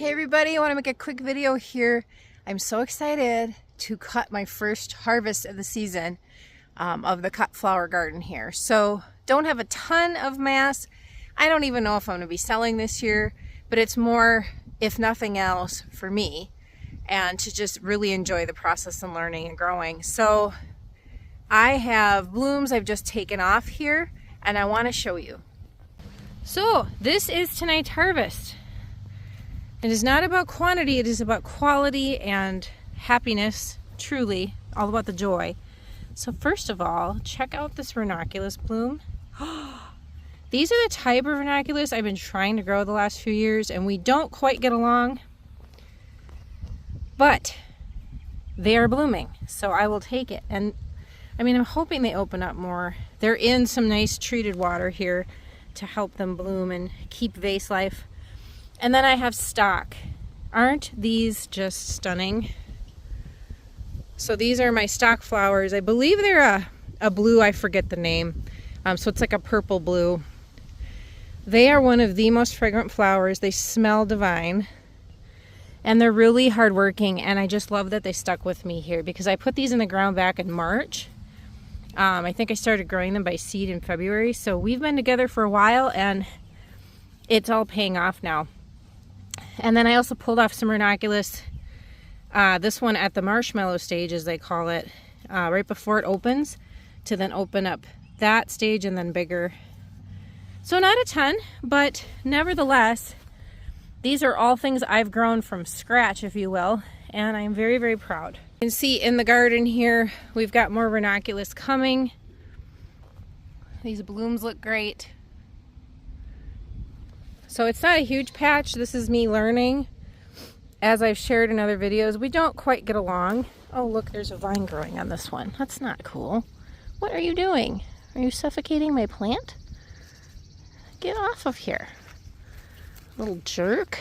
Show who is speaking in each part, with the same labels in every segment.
Speaker 1: Hey everybody, I want to make a quick video here. I'm so excited to cut my first harvest of the season of the cut flower garden here. So don't have a ton of mass. I don't even know if I'm going to be selling this year, but it's more, if nothing else, for me and to just really enjoy the process and learning and growing. So I have blooms I've just taken off here and I want to show you. So this is tonight's harvest. It is not about quantity, it is about quality and happiness, truly, all about the joy. So first of all, check out this ranunculus bloom. These are the type of ranunculus I've been trying to grow the last few years, and we don't quite get along, but they are blooming, so I will take it. And I mean, I'm hoping they open up more. They're in some nice treated water here to help them bloom and keep vase life. And then I have stock. Aren't these just stunning? So these are my stock flowers. I believe they're a blue, I forget the name. So it's like a purple blue. They are one of the most fragrant flowers. They smell divine. And they're really hardworking, and I just love that they stuck with me here because I put these in the ground back in March. I think I started growing them by seed in February. So we've been together for a while and it's all paying off now. And then I also pulled off some ranunculus, this one at the marshmallow stage, as they call it, right before it opens, to then open up that stage and then bigger. So not a ton, but nevertheless, these are all things I've grown from scratch, if you will, and I'm very, very proud. You can see in the garden here, we've got more ranunculus coming. These blooms look great. So it's not a huge patch. This is me learning. As I've shared in other videos, we don't quite get along. Oh, look, there's a vine growing on this one. That's not cool. What are you doing? Are you suffocating my plant? Get off of here, little jerk.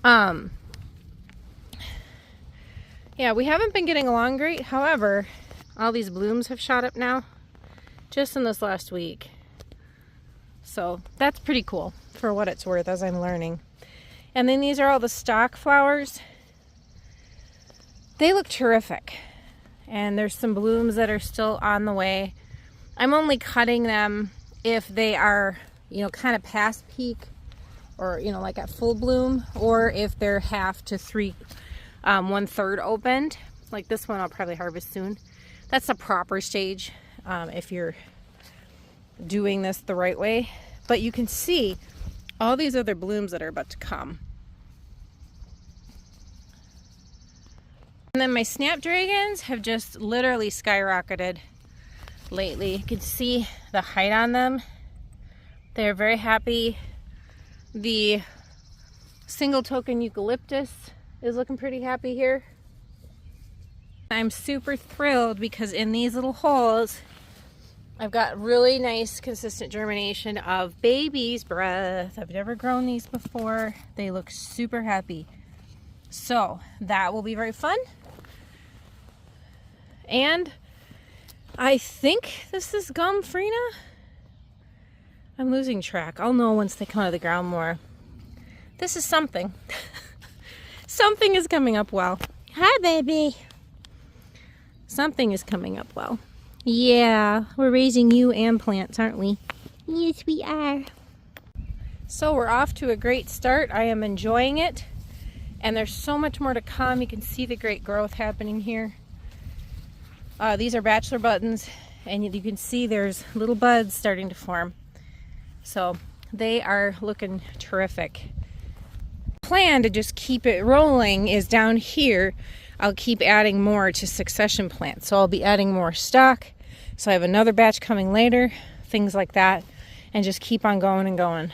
Speaker 1: Yeah, we haven't been getting along great. However, all these blooms have shot up now, just in this last week. So that's pretty cool for what it's worth as I'm learning. And then these are all the stock flowers. They look terrific. And there's some blooms that are still on the way. I'm only cutting them if they are, you know, kind of past peak or, you know, like at full bloom, or if they're half to 1/3 opened. Like this one I'll probably harvest soon. That's the proper stage if you're doing this the right way. But you can see all these other blooms that are about to come. And then my snapdragons have just literally skyrocketed lately. You can see the height on them. They're very happy. The single token eucalyptus is looking pretty happy here. I'm super thrilled because in these little holes I've got really nice consistent germination of baby's breath. I've never grown these before. They look super happy. So that will be very fun. And I think this is Gumfrina. I'm losing track. I'll know once they come out of the ground more. This is something. Something is coming up well. Hi, baby. Something is coming up well. Yeah, we're raising you and plants, aren't we? Yes, we are. So we're off to a great start. I am enjoying it. And there's so much more to come. You can see the great growth happening here. These are bachelor buttons, and you can see there's little buds starting to form. So they are looking terrific. Plan to just keep it rolling is down here. I'll keep adding more to succession plants. So I'll be adding more stock. So I have another batch coming later, things like that, and just keep on going and going.